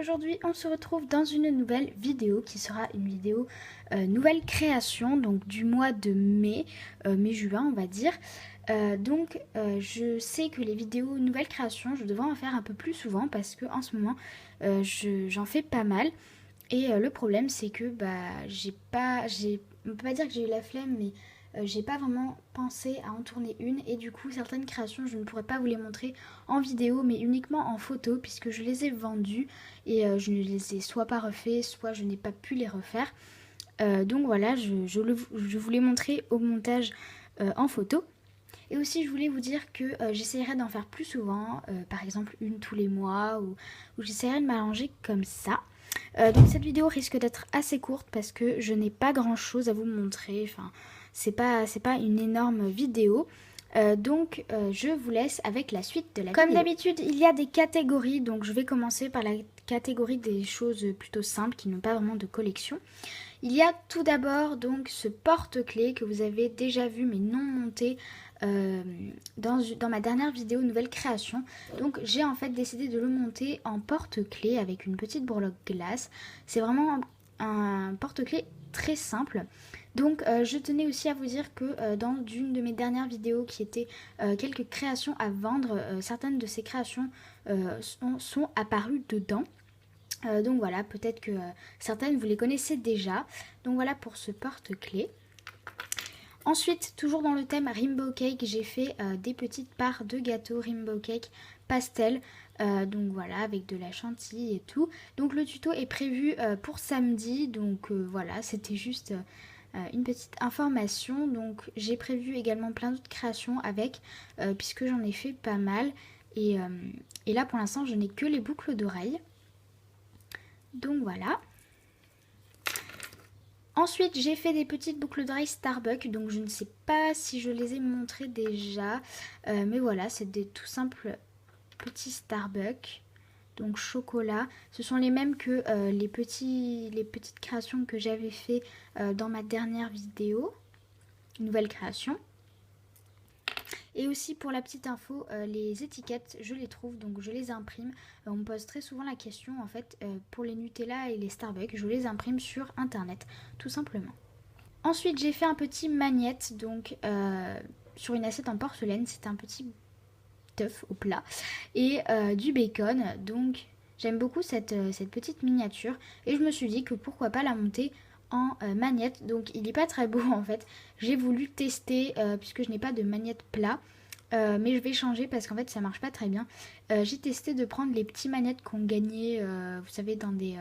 aujourd'hui on se retrouve dans une nouvelle vidéo qui sera une vidéo nouvelle création, donc du mois de mai, mai-juin on va dire. Je sais que les vidéos nouvelles créations, je devrais en faire un peu plus souvent parce que en ce moment j'en fais pas mal. Et le problème c'est que on peut pas dire que j'ai eu la flemme, mais j'ai pas vraiment pensé à en tourner une, et du coup certaines créations je ne pourrais pas vous les montrer en vidéo mais uniquement en photo puisque je les ai vendues et je ne les ai soit pas refait, soit je n'ai pas pu les refaire. Donc voilà, je vous les montrer au montage en photo. Et aussi je voulais vous dire que j'essaierai d'en faire plus souvent, par exemple une tous les mois, ou j'essaierai de m'arranger comme ça. Donc cette vidéo risque d'être assez courte parce que je n'ai pas grand chose à vous montrer, enfin c'est pas une énorme vidéo. Je vous laisse avec la suite de la vidéo. Comme d'habitude il y a des catégories, donc je vais commencer par la catégorie des choses plutôt simples qui n'ont pas vraiment de collection. Il y a tout d'abord donc ce porte-clés que vous avez déjà vu mais non monté dans ma dernière vidéo nouvelle création. Donc j'ai en fait décidé de le monter en porte-clés avec une petite breloque glace. C'est vraiment un porte-clés très simple. Donc je tenais aussi à vous dire que dans une de mes dernières vidéos qui était quelques créations à vendre, certaines de ces créations sont apparues dedans. Donc voilà, peut-être que certaines vous les connaissez déjà. Donc voilà pour ce porte-clés. Ensuite, toujours dans le thème Rainbow Cake, j'ai fait des petites parts de gâteau Rainbow Cake pastel. Donc voilà, avec de la chantilly et tout. Donc le tuto est prévu pour samedi. Donc voilà, c'était juste une petite information. Donc j'ai prévu également plein d'autres créations avec, puisque j'en ai fait pas mal. Et là pour l'instant, je n'ai que les boucles d'oreilles. Donc voilà. Ensuite, j'ai fait des petites boucles d'oreilles Starbucks. Donc je ne sais pas si je les ai montrées déjà. Mais voilà, c'est des tout simples petits Starbucks. Donc chocolat. Ce sont les mêmes que les petites créations que j'avais fait dans ma dernière vidéo. Nouvelle création. Et aussi pour la petite info, les étiquettes, je les trouve, donc je les imprime. On me pose très souvent la question, en fait, pour les Nutella et les Starbucks, je les imprime sur internet, tout simplement. Ensuite, j'ai fait un petit magnette, donc sur une assiette en porcelaine, c'est un petit œuf au plat, et du bacon, donc j'aime beaucoup cette petite miniature, et je me suis dit que pourquoi pas la monter en magnette. Donc il n'est pas très beau en fait. J'ai voulu tester puisque je n'ai pas de magnette plat. Mais je vais changer parce qu'en fait ça marche pas très bien. J'ai testé de prendre les petits magnettes qu'on gagnait, vous savez, dans des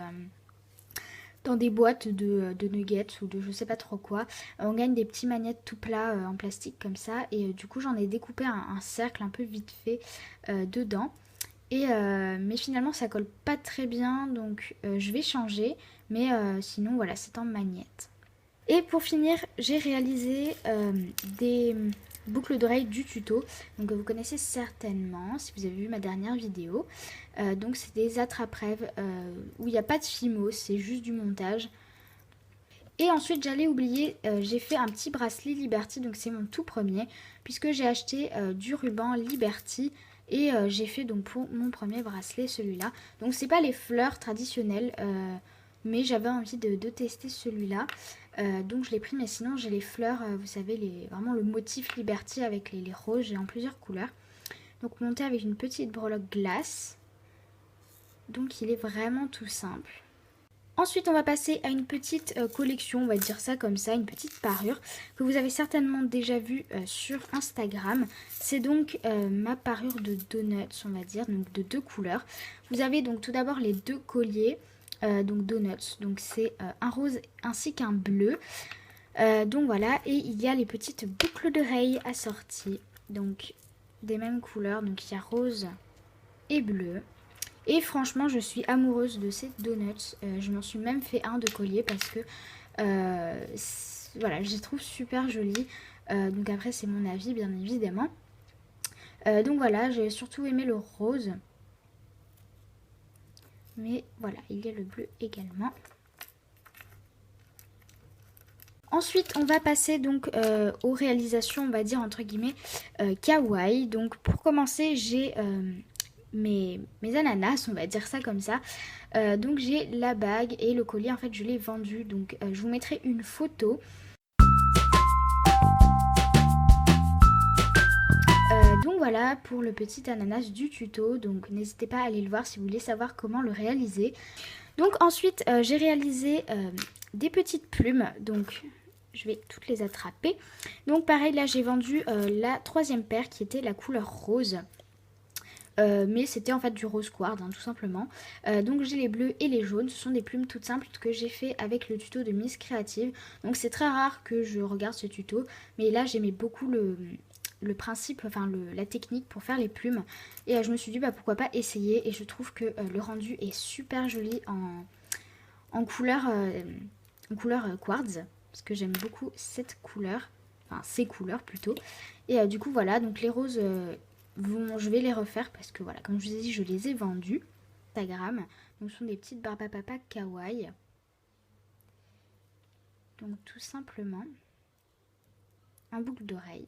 boîtes de nuggets ou de je sais pas trop quoi. On gagne des petits magnettes tout plats en plastique comme ça. Et du coup j'en ai découpé un cercle un peu vite fait dedans. Mais finalement ça colle pas très bien, donc je vais changer. Mais sinon voilà, c'est en magnette. Et pour finir, j'ai réalisé des boucles d'oreilles du tuto. Donc vous connaissez certainement si vous avez vu ma dernière vidéo. Donc c'est des attrape-rêves où il n'y a pas de fimo, c'est juste du montage. Et ensuite j'allais oublier, j'ai fait un petit bracelet Liberty, donc c'est mon tout premier, puisque j'ai acheté du ruban Liberty. Et j'ai fait donc pour mon premier bracelet celui-là. Donc c'est pas les fleurs traditionnelles, mais j'avais envie de tester celui-là. Donc je l'ai pris, mais sinon j'ai les fleurs, vous savez, vraiment le motif Liberty avec les roses, j'ai en plusieurs couleurs. Donc monté avec une petite breloque glace. Donc il est vraiment tout simple. Ensuite, on va passer à une petite collection, on va dire ça comme ça, une petite parure que vous avez certainement déjà vue sur Instagram. C'est donc ma parure de donuts, on va dire, donc de 2 couleurs. Vous avez donc tout d'abord les 2 colliers, donc donuts, donc c'est un rose ainsi qu'un bleu. Donc voilà, et il y a les petites boucles d'oreilles assorties, donc des mêmes couleurs, donc il y a rose et bleu. Et franchement, je suis amoureuse de ces donuts. Je m'en suis même fait un de collier parce que voilà, je les trouve super jolis. Donc après, c'est mon avis, bien évidemment. Donc voilà, j'ai surtout aimé le rose. Mais voilà, il y a le bleu également. Ensuite, on va passer donc aux réalisations, on va dire entre guillemets, kawaii. Donc pour commencer, j'ai mes ananas, on va dire ça comme ça. Donc j'ai la bague et le collier, en fait je l'ai vendu, donc je vous mettrai une photo. Donc voilà pour le petit ananas du tuto, donc n'hésitez pas à aller le voir si vous voulez savoir comment le réaliser. Donc ensuite j'ai réalisé des petites plumes, donc je vais toutes les attraper. Donc pareil, là j'ai vendu la troisième paire qui était la couleur rose. Mais c'était en fait du rose quartz, hein, tout simplement. Donc j'ai les bleus et les jaunes, ce sont des plumes toutes simples que j'ai fait avec le tuto de Miss Creative. Donc c'est très rare que je regarde ce tuto, mais là j'aimais beaucoup le principe, enfin la technique pour faire les plumes. Et je me suis dit bah pourquoi pas essayer, et je trouve que le rendu est super joli en couleur, quartz, parce que j'aime beaucoup cette couleur, enfin ces couleurs plutôt. Et du coup voilà, donc les roses... je vais les refaire parce que voilà, comme je vous ai dit, je les ai vendus. Instagram. Donc ce sont des petites Barbapapa kawaii. Donc tout simplement en boucle d'oreille.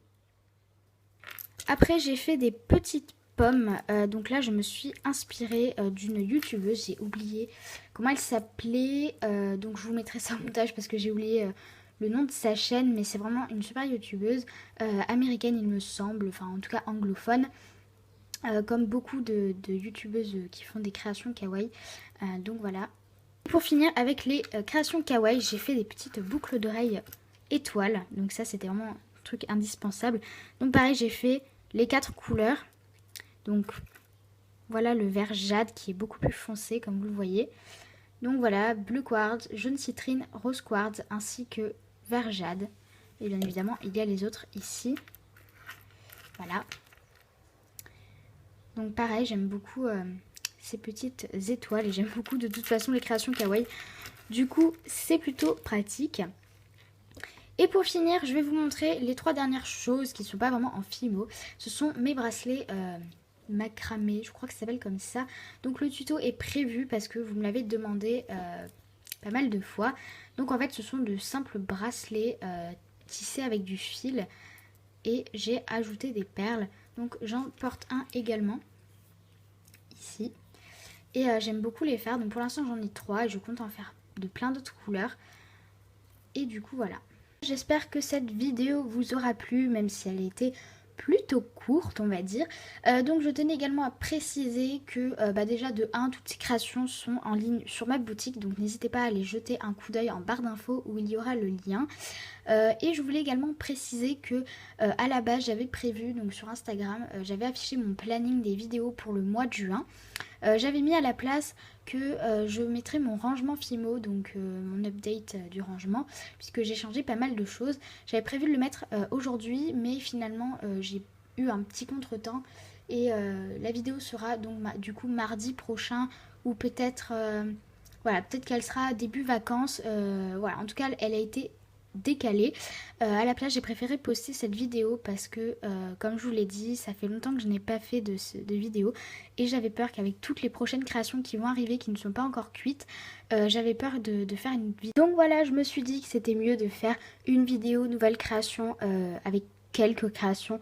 Après j'ai fait des petites pommes. Donc là je me suis inspirée d'une youtubeuse. J'ai oublié comment elle s'appelait. Donc je vous mettrai ça au montage parce que j'ai oublié le nom de sa chaîne. Mais c'est vraiment une super youtubeuse américaine il me semble. Enfin en tout cas anglophone. Comme beaucoup de youtubeuses qui font des créations kawaii. Donc voilà. Pour finir avec les créations kawaii, j'ai fait des petites boucles d'oreilles étoiles. Donc ça c'était vraiment un truc indispensable. Donc pareil, j'ai fait les 4 couleurs. Donc voilà le vert jade qui est beaucoup plus foncé comme vous le voyez. Donc voilà, bleu quartz, jaune citrine, rose quartz ainsi que vert jade. Et bien évidemment il y a les autres ici. Voilà. Donc pareil, j'aime beaucoup ces petites étoiles et j'aime beaucoup de toute façon les créations kawaii. Du coup, c'est plutôt pratique. Et pour finir, je vais vous montrer les 3 dernières choses qui ne sont pas vraiment en fimo. Ce sont mes bracelets macramé, je crois que ça s'appelle comme ça. Donc le tuto est prévu parce que vous me l'avez demandé pas mal de fois. Donc en fait, ce sont de simples bracelets tissés avec du fil. Et j'ai ajouté des perles. Donc j'en porte un également ici. Et j'aime beaucoup les faire. Donc pour l'instant j'en ai 3 et je compte en faire de plein d'autres couleurs. Et du coup voilà. J'espère que cette vidéo vous aura plu, même si elle était plutôt courte on va dire. Donc je tenais également à préciser que déjà de 1, toutes ces créations sont en ligne sur ma boutique. Donc n'hésitez pas à aller jeter un coup d'œil en barre d'infos où il y aura le lien. Et je voulais également préciser que à la base j'avais prévu, donc sur Instagram, j'avais affiché mon planning des vidéos pour le mois de juin. J'avais mis à la place que je mettrais mon rangement Fimo, donc mon update du rangement, puisque j'ai changé pas mal de choses. J'avais prévu de le mettre aujourd'hui, mais finalement j'ai eu un petit contretemps et la vidéo sera donc du coup mardi prochain, ou peut-être voilà, peut-être qu'elle sera début vacances. Voilà, en tout cas elle a été décalée. À la place j'ai préféré poster cette vidéo parce que comme je vous l'ai dit, ça fait longtemps que je n'ai pas fait de vidéo et j'avais peur qu'avec toutes les prochaines créations qui vont arriver, qui ne sont pas encore cuites, j'avais peur de faire une vidéo. Donc voilà, je me suis dit que c'était mieux de faire une vidéo nouvelle création avec quelques créations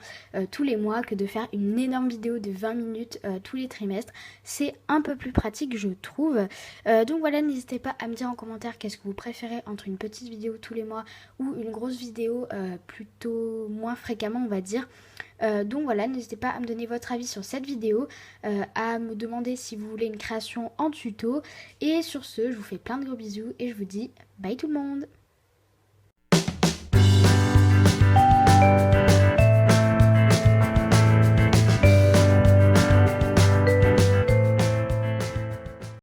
tous les mois que de faire une énorme vidéo de 20 minutes tous les trimestres. C'est un peu plus pratique je trouve. Donc voilà, n'hésitez pas à me dire en commentaire qu'est-ce que vous préférez entre une petite vidéo tous les mois ou une grosse vidéo plutôt moins fréquemment on va dire. Donc voilà, n'hésitez pas à me donner votre avis sur cette vidéo, à me demander si vous voulez une création en tuto. Et sur ce, je vous fais plein de gros bisous et je vous dis bye tout le monde.